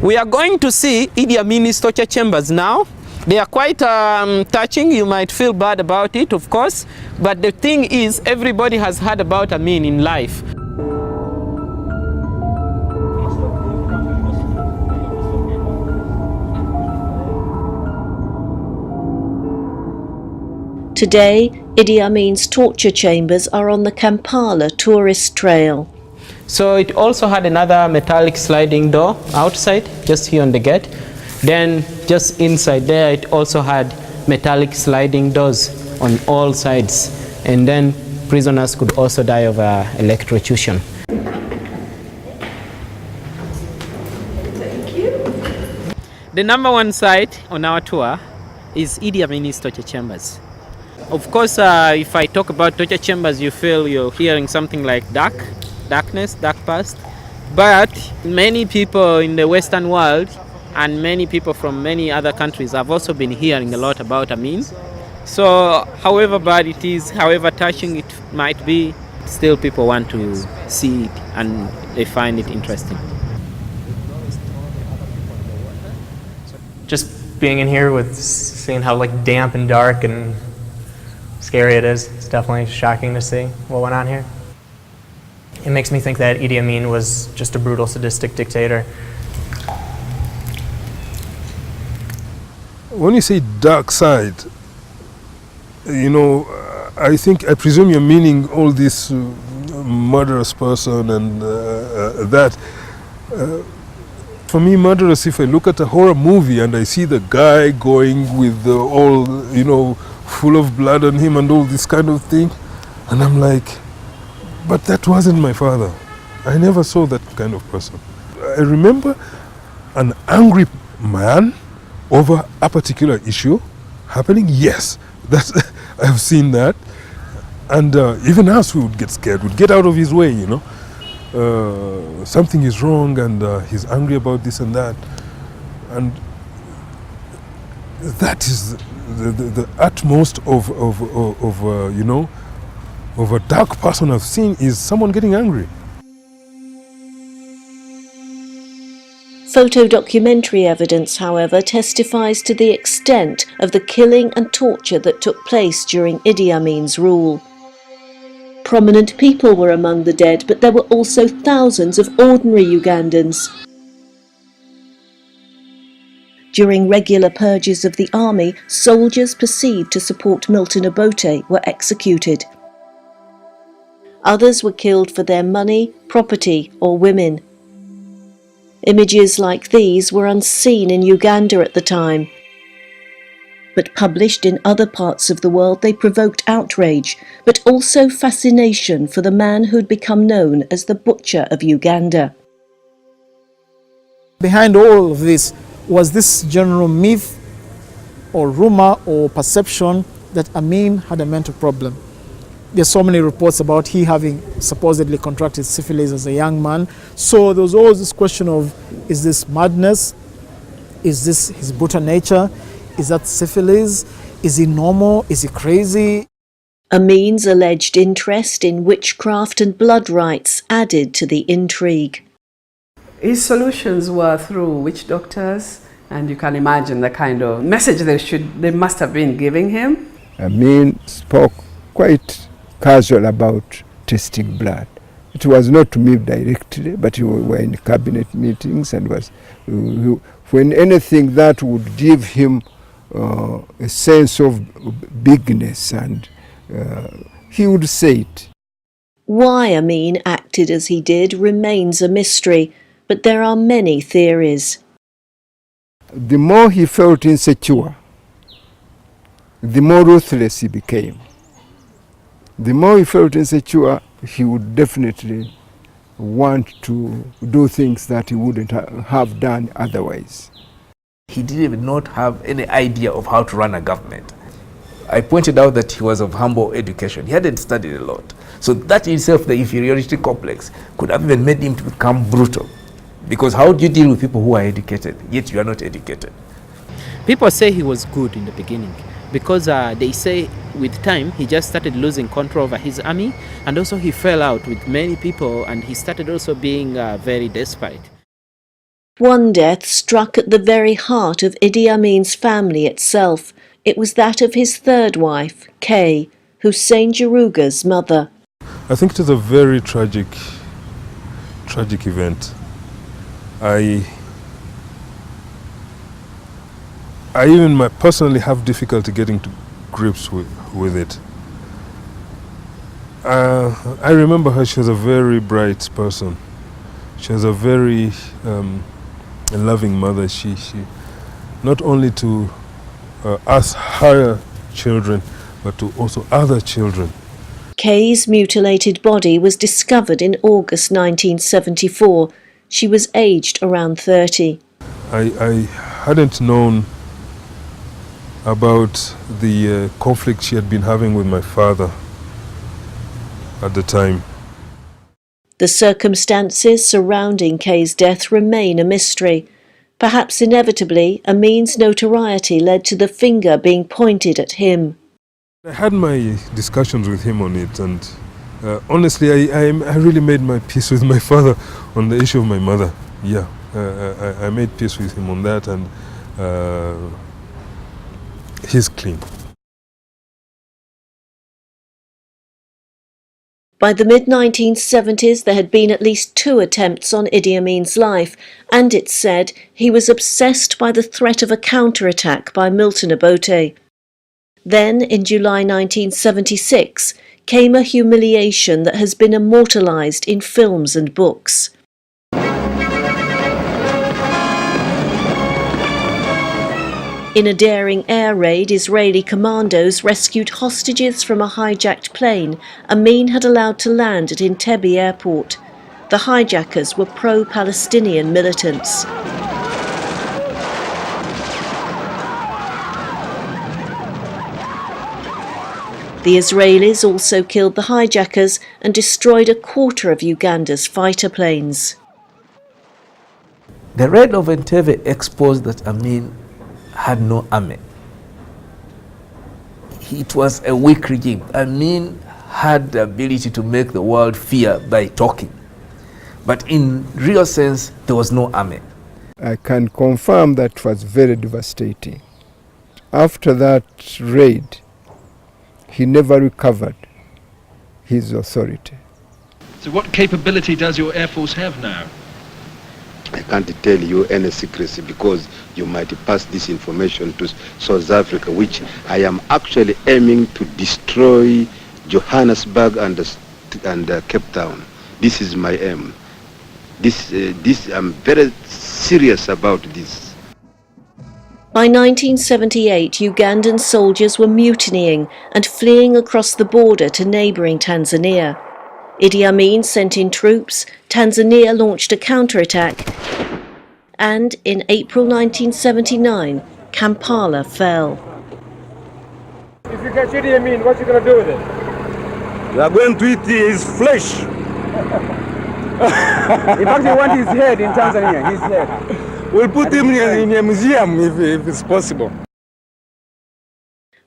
We are going to see Idi Amin's torture chambers now. They are quite touching. You might feel bad about it, of course, but the thing is, everybody has heard about Amin in life. Today, Idi Amin's torture chambers are on the Kampala tourist trail. So it also had another metallic sliding door outside, just here on the gate. Then just inside there, it also had metallic sliding doors on all sides. And then prisoners could also die of electrocution. Thank you. The number one site on our tour is Idi Amin's torture chambers. Of course, if I talk about torture chambers, you feel you're hearing something like darkness, dark past. But many people in the Western world and many people from many other countries have also been hearing a lot about Amin. So however bad it is, however touching it might be, still people want to see it and they find it interesting. Just being in here with seeing how damp and dark and scary it is, it's definitely shocking to see what went on here. It makes me think that Idi Amin was just a brutal, sadistic dictator. When you say dark side, I presume you're meaning all this murderous person and that. For me, murderous, if I look at a horror movie and I see the guy going with all, full of blood on him and all this kind of thing, and I'm like, but that wasn't my father. I never saw that kind of person. I remember an angry man over a particular issue happening. Yes, I've seen that. And even us, we would get scared. We'd get out of his way, something is wrong and he's angry about this and that. And that is the utmost of a dark person I've seen is someone getting angry. Photo documentary evidence, however, testifies to the extent of the killing and torture that took place during Idi Amin's rule. Prominent people were among the dead, but there were also thousands of ordinary Ugandans. During regular purges of the army, soldiers perceived to support Milton Obote were executed. Others were killed for their money, property, or women. Images like these were unseen in Uganda at the time, but published in other parts of the world they provoked outrage, but also fascination for the man who'd become known as the Butcher of Uganda. Behind all of this was this general myth or rumor or perception that Amin had a mental problem. There's so many reports about he having supposedly contracted syphilis as a young man. So there was always this question of, is this madness? Is this his brutal nature? Is that syphilis? Is he normal? Is he crazy? Amin's alleged interest in witchcraft and blood rites added to the intrigue. His solutions were through witch doctors, and you can imagine the kind of message they must have been giving him. Amin spoke quite casual about testing blood. It was not to me directly, but we were in cabinet meetings and was when anything that would give him a sense of bigness, and he would say it. Why Amin acted as he did remains a mystery, but there are many theories. The more he felt insecure, the more ruthless he became. The more he felt insecure, he would definitely want to do things that he wouldn't have done otherwise. He did not have any idea of how to run a government. I pointed out that he was of humble education. He hadn't studied a lot. So that in itself, the inferiority complex, could have even made him to become brutal. Because how do you deal with people who are educated, yet you are not educated? People say he was good in the beginning because they say with time he just started losing control over his army, and also he fell out with many people and he started also being very desperate. One death struck at the very heart of Idi Amin's family itself. It was that of his third wife, Kay, Hussein Jaruga's mother. I think it is a very tragic event. I even personally have difficulty getting to grips with it. I remember her, she was a very bright person. She was a very loving mother. She not only to us, her children, but to also other children. Kay's mutilated body was discovered in August 1974. She was aged around 30. I hadn't known about the conflict she had been having with my father at the time. The circumstances surrounding Kay's death remain a mystery. Perhaps inevitably, Amin's notoriety led to the finger being pointed at him. I had my discussions with him on it, and honestly, I really made my peace with my father on the issue of my mother. Yeah, I made peace with him on that, and he's clean. By the mid-1970s, there had been at least 2 attempts on Idi Amin's life, and it's said he was obsessed by the threat of a counterattack by Milton Obote. Then, in July 1976, came a humiliation that has been immortalised in films and books. In a daring air raid, Israeli commandos rescued hostages from a hijacked plane Amin had allowed to land at Entebbe airport. The hijackers were pro-Palestinian militants. The Israelis also killed the hijackers and destroyed a quarter of Uganda's fighter planes. The raid of Entebbe exposed that Amin had no army. It was a weak regime. Amin had the ability to make the world fear by talking. But in real sense, there was no army. I can confirm that it was very devastating. After that raid, he never recovered his authority. So what capability does your Air Force have now? I can't tell you any secrecy because you might pass this information to South Africa, which I am actually aiming to destroy Johannesburg and Cape Town. This is my aim. I'm very serious about this. By 1978, Ugandan soldiers were mutinying and fleeing across the border to neighbouring Tanzania. Idi Amin sent in troops, Tanzania launched a counterattack, and in April 1979, Kampala fell. If you catch Idi Amin, what are you going to do with it? We are going to eat his flesh. In fact, we want his head in Tanzania, his head. We'll put him in a museum if it's possible.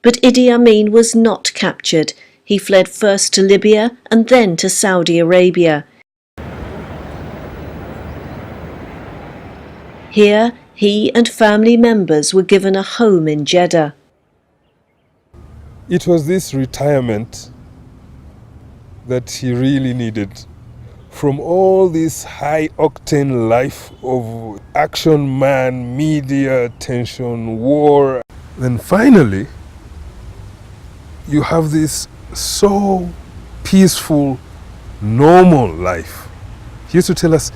But Idi Amin was not captured. He fled first to Libya and then to Saudi Arabia. Here, he and family members were given a home in Jeddah. It was this retirement that he really needed. From all this high-octane life of action man, media, tension, war, then finally, you have this so peaceful, normal life. He used to tell us,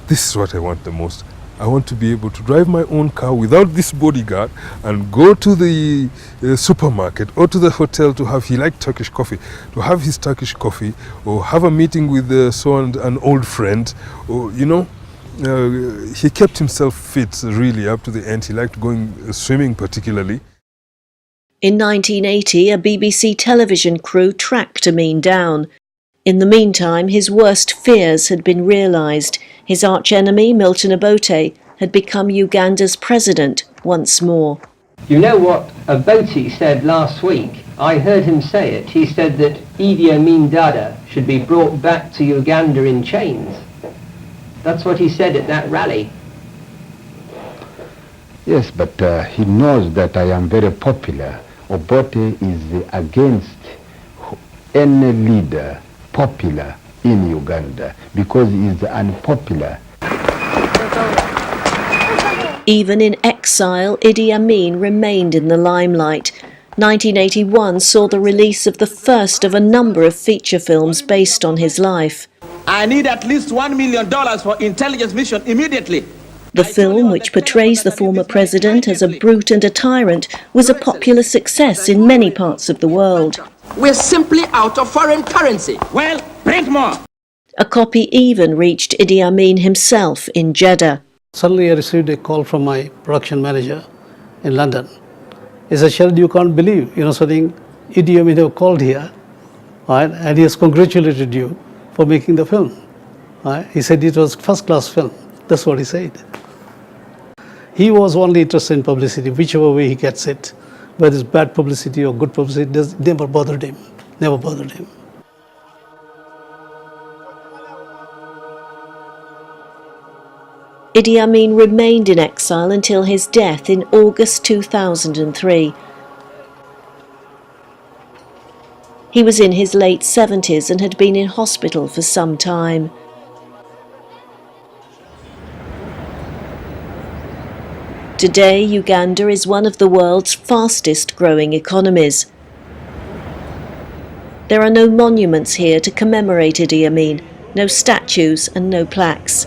this is what I want the most. I want to be able to drive my own car without this bodyguard and go to the supermarket or to the hotel to have, he liked Turkish coffee, to have his Turkish coffee or have a meeting with an old friend, or, you know, he kept himself fit really up to the end. He liked going swimming particularly. In 1980, a BBC television crew tracked Amin down. In the meantime, his worst fears had been realised. His archenemy, Milton Obote, had become Uganda's president once more. You know what Obote said last week? I heard him say it. He said that Idi Amin Dada should be brought back to Uganda in chains. That's what he said at that rally. Yes, but he knows that I am very popular. Obote is against any leader popular in Uganda because he is unpopular. Even in exile, Idi Amin remained in the limelight. 1981 saw the release of the first of a number of feature films based on his life. I need at least $1 million for intelligence mission immediately. The film, which portrays the former president as a brute and a tyrant, was a popular success in many parts of the world. We're simply out of foreign currency. Well, print more. A copy even reached Idi Amin himself in Jeddah. Suddenly I received a call from my production manager in London. He said, Sheldon, you can't believe, something, Idi Amin have called here, right, and he has congratulated you for making the film. Right? He said it was first-class film. That's what he said. He was only interested in publicity, whichever way he gets it. Whether it's bad publicity or good publicity, it never bothered him. Never bothered him. Idi Amin remained in exile until his death in August 2003. He was in his late 70s and had been in hospital for some time. Today, Uganda is one of the world's fastest growing economies. There are no monuments here to commemorate Idi Amin, no statues and no plaques.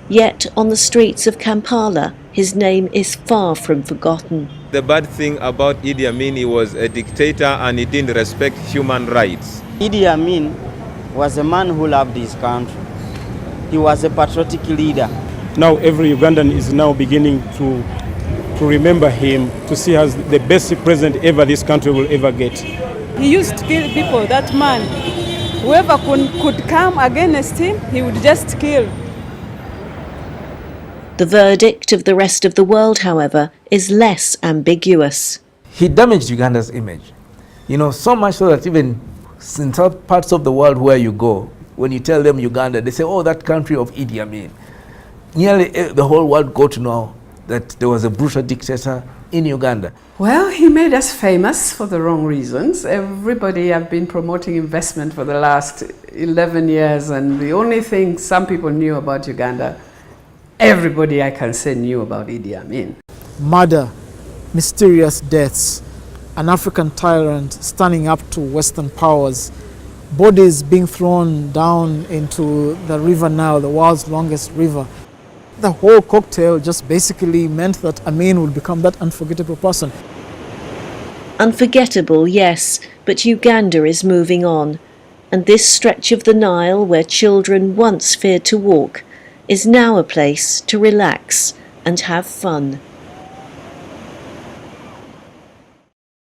Yet, on the streets of Kampala, his name is far from forgotten. The bad thing about Idi Amin, he was a dictator and he didn't respect human rights. Idi Amin was a man who loved his country. He was a patriotic leader. Now every Ugandan is now beginning to remember him, to see as the best president ever this country will ever get. He used to kill people, that man. Whoever could come against him, he would just kill. The verdict of the rest of the world, however, is less ambiguous. He damaged Uganda's image. So much so that even in some parts of the world where you go, when you tell them Uganda, they say, oh, that country of Idi Amin. Nearly the whole world got to know that there was a brutal dictator in Uganda. Well, he made us famous for the wrong reasons. Everybody have been promoting investment for the last 11 years, and the only thing some people knew about Uganda, everybody I can say knew about Idi Amin. Murder, mysterious deaths, an African tyrant standing up to Western powers, bodies being thrown down into the River Nile, the world's longest river. The whole cocktail just basically meant that Amin would become that unforgettable person. Unforgettable, yes, but Uganda is moving on. And this stretch of the Nile, where children once feared to walk, is now a place to relax and have fun.